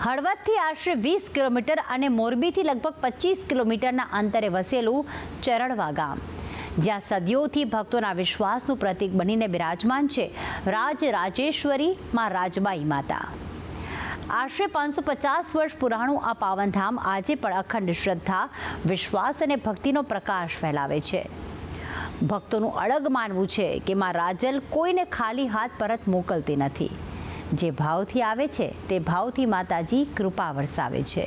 હળવદથી આશરે 20 કિલોમીટર અને મોરબીથી લગભગ 25 કિલોમીટરના અંતરે વસેલું ચરણવા ગામ, જ્યાં સદીઓથી ભક્તોના વિશ્વાસનું પ્રતીક બનીને બિરાજમાન છે રાજરાજેશ્વરી માં રાજબાઈ માતા। આશરે 550 વર્ષ પુરાણું આ પાવનધામ આજે પણ અખંડ શ્રદ્ધા, વિશ્વાસ અને ભક્તિનો પ્રકાશ ફેલાવે છે। ભક્તોનું અડગ માનવું છે કે માં રાજલ કોઈને ખાલી હાથ પરત મોકલતી નથી। જે ભાવથી આવે છે તે ભાવથી માતાજી કૃપા વરસાવે છે।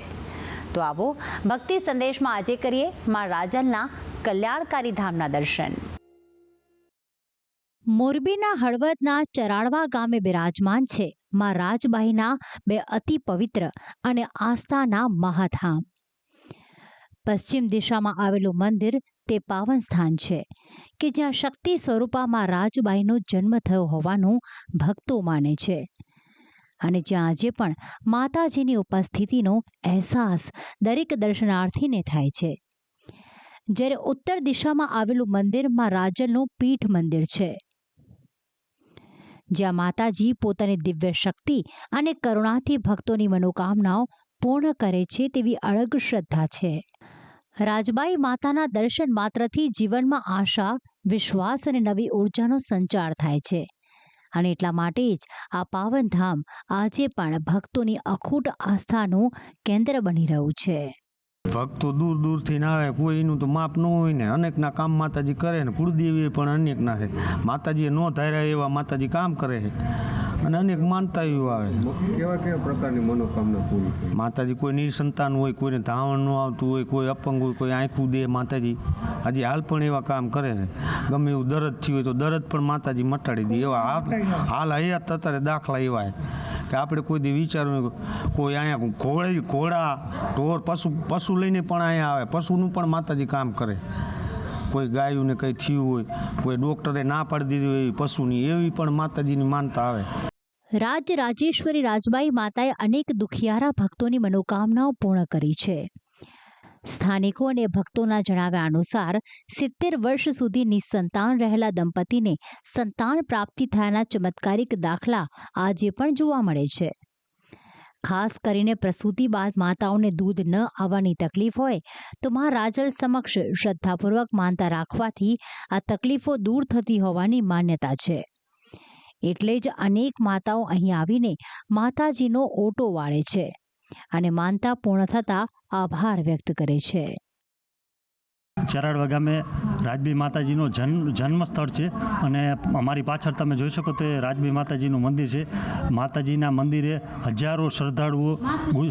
તો આવો ભક્તિ સંદેશમાં આજે કરીએ માં રાજલના કલ્યાણકારી ધામના દર્શન। મોરબીના હળવદના ચરાડવા ગામે બિરાજમાન છે માં રાજબાઈના બે અતિ પવિત્ર અને આસ્થાના મહાધામ। પશ્ચિમ દિશામાં આવેલું મંદિર તે પાવન સ્થાન છે કે જ્યાં શક્તિ સ્વરૂપા માં રાજબાઈનો જન્મ થયો હોવાનું ભક્તો માને છે અને જ્યાં આજે પણ માતાજીની ઉપસ્થિતિનો અહેસાસ દરેક દર્શનાર્થીને થાય છે। જ્યારે ઉત્તર દિશામાં આવેલું મંદિર માં રાજલનું પીઠ મંદિર છે, જ્યાં માતાજી પોતાની દિવ્ય શક્તિ અને કરુણાથી ભક્તોની મનોકામનાઓ પૂર્ણ કરે છે તેવી અડગ શ્રદ્ધા છે। રાજબાઈ માતાના દર્શન માત્રથી જીવનમાં આશા, વિશ્વાસ અને નવી ઉર્જાનો સંચાર થાય છે અને એટલા માટે જ આ પાવન ધામ આજે પણ ભક્તોની અખૂટ આસ્થાનું કેન્દ્ર બની રહ્યું છે। ભક્તો દૂર દૂરથી ના આવે, કોઈનું તો માપ ન હોય ને, અનેકના કામ માતાજી કરે ને, કુળદેવી પણ અનેકના છે। માતાજીએ ન ધાર્યા એવા માતાજી કામ કરે છે અને અનેક માનતાઓ આવે। કેવા કેવા પ્રકારની મનોકામના પૂરી કરે માતાજી? કોઈ નિસંતાન હોય, કોઈને ધાવણ ન આવતું હોય, કોઈ અપંગ હોય, કોઈ આંખું દે, માતાજી હજી હાલ પણ એવા કામ કરે છે। ગમે એવું દરદ થયું હોય તો દરદ પણ માતાજી મટાડી દે એવા હાલ હયાત અત્યારે દાખલા એવા કે આપણે કોઈ દી વિચાર્યું કોઈ અહીંયા ઘોડા, ઢોર, પશુ લઈને પણ અહીંયા આવે, પશુનું પણ માતાજી કામ કરે। કોઈ ગાયોને કંઈ થયું હોય, કોઈ ડૉક્ટરે ના પાડી દીધી હોય પશુની, એવી પણ માતાજીની માનતા આવે। રાજરાજેશ્વરી રાજબાઈ માતાએ અનેક દુખિયારા ભક્તોની મનોકામનાઓ પૂર્ણ કરી છે। સ્થાનિકો અને ભક્તોના જણાવ્યા અનુસાર 70 વર્ષ સુધી નિસંતાન રહેલા દંપતીને સંતાન પ્રાપ્તિ થયાના ચમત્કારિક દાખલા આજે પણ જોવા મળે છે। ખાસ કરીને પ્રસૂતિ બાદ માતાઓને દૂધ ન આવવાની તકલીફ હોય તો માં રાજલ સમક્ષ શ્રદ્ધાપૂર્વક માનતા રાખવાથી આ તકલીફો દૂર થતી હોવાની માન્યતા છે। એટલે જ અનેક માતાઓ અહીં આવીને માતાજીનો ઓટો વાળે છે અને માનતા પૂર્ણ થતા આભાર વ્યક્ત કરે છે। ચરાડવા ગામે રાજબી માતાજીનો જન્મ સ્થળ છે અને અમારી પાછળ તમે જોઈ શકો તે રાજબી માતાજીનું મંદિર છે। માતાજીના મંદિરે હજારો શ્રદ્ધાળુઓ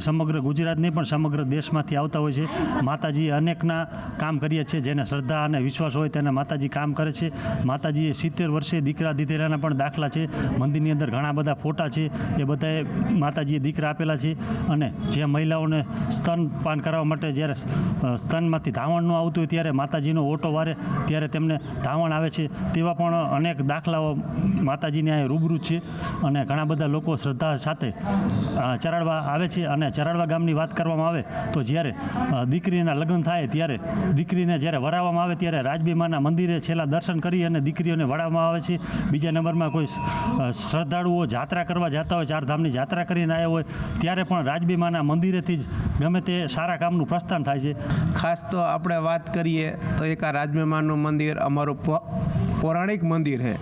સમગ્ર ગુજરાત નહીં પણ સમગ્ર દેશમાંથી આવતા હોય છે। માતાજીએ અનેકના કામ કર્યા છે, જેને શ્રદ્ધા અને વિશ્વાસ હોય તેને માતાજી કામ કરે છે। માતાજીએ 70 વર્ષે દીકરા દીધેલાના પણ દાખલા છે। મંદિરની અંદર ઘણા બધા ફોટા છે, એ બધાએ માતાજીએ દીકરા આપેલા છે અને જે મહિલાઓને સ્તનપાન કરવા માટે જ્યારે સ્તનમાંથી ધાવણ ન આવતું હોય ત્યારે માતાજીનો ઓટો વારે ત્યારે તેમને ધાવણ આવે છે, તેવા પણ અનેક દાખલાઓ માતાજીને આ રૂબરૂ છે અને ઘણા બધા લોકો શ્રદ્ધા સાથે ચરાડવા આવે છે। અને ચરાડવા ગામની વાત કરવામાં આવે તો જ્યારે દીકરીના લગ્ન થાય ત્યારે દીકરીને જ્યારે વરાવવામાં આવે ત્યારે રાજબીમાના મંદિરે છેલ્લા દર્શન કરી અને દીકરીઓને વરાવવામાં આવે છે। બીજા નંબરમાં કોઈ શ્રદ્ધાળુઓ જાત્રા કરવા જતા હોય, ચારધામની જાત્રા કરીને આવ્યા હોય ત્યારે પણ રાજબીમાના મંદિરેથી જ ગમે તે સારા કામનું પ્રસ્થાન થાય છે। ખાસ તો આપણે વાત કરીએ તો એક આ રાજબીમાનું મંદિર અમારું પૌરાણિક મંદિર છે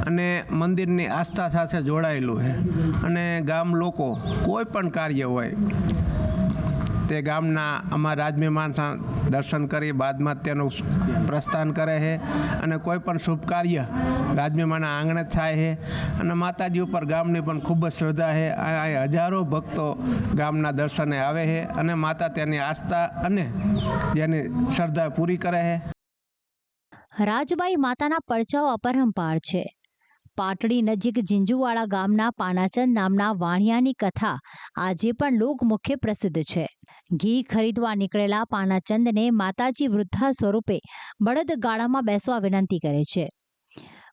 અને મંદિરની આસ્થા સાથે જોડાયેલું છે અને ગામ લોકો કોઈ પણ કાર્ય હોય તે ગામના અમારા રાજબીમાના દર્શન કરી બાદમાં તેનું પ્રસ્થાન કરે છે અને કોઈ પણ શુભ કાર્ય રાજબીમાના આંગણે થાય છે અને માતાજી ઉપર ગામની પણ ખૂબ જ શ્રદ્ધા છે। આ હજારો ભક્તો ગામના દર્શને આવે છે અને માતા તેની આસ્થા અને જેની શ્રદ્ધા પૂરી કરે છે। રાજબાઈ માતાના પરચાઓ અપરંપાર છે। પાટડી નજીક ઝીંઝુવાડા ગામના પાનાચંદ નામના વાણિયાની કથા આજે પણ લોકમુખે પ્રસિદ્ધ છે। ઘી ખરીદવા નીકળેલા પાનાચંદને માતાજી વૃદ્ધા સ્વરૂપે બળદ ગાડામાં બેસવા વિનંતી કરે છે,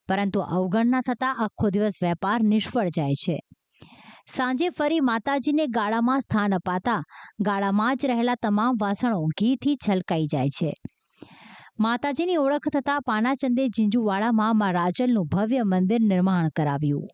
પરંતુ અવગણના થતાં આખો દિવસ વેપાર નિષ્ફળ જાય છે। સાંજે ફરી માતાજીને ગાડામાં સ્થાન અપાતા ગાડામાં જ રહેલા તમામ વાસણો ઘીથી છલકાઈ જાય છે। માતાજીની ઓળખ થતાં પાનાચંદે ઝીંઝુવાડામાં માં રાજલનું ભવ્ય મંદિર નિર્માણ કરાવ્યું।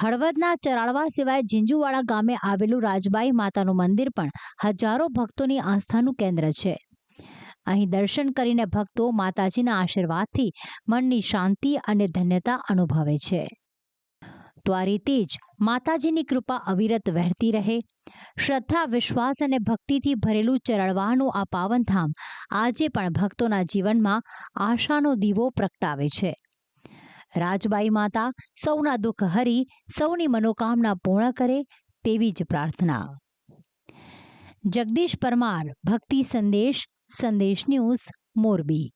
હળવદના ચરાળવા સિવાય ઝીંઝુવાડા ગામે આવેલું રાજબાઈ માતાનું મંદિર પણ હજારો ભક્તોની આસ્થાનું કેન્દ્ર છે. અહીં દર્શન કરીને ભક્તો માતાજીના આશીર્વાદથી મનની શાંતિ અને ધન્યતા અનુભવે છે. તો આ રીતે જ માતાજીની કૃપા અવિરત વહેતી રહે. શ્રદ્ધા, વિશ્વાસ અને ભક્તિથી ભરેલું ચરળવાનું આ પાવનધામ આજે પણ ભક્તોના જીવનમાં આશાનો દીવો પ્રગટાવે છે. રાજબાઈ માતા સૌના દુઃખ હરી સૌની મનોકામના પૂર્ણ કરે તેવી જ પ્રાર્થના. જગદીશ પરમાર, ભક્તિ સંદેશ, સંદેશ ન્યૂઝ, મોરબી.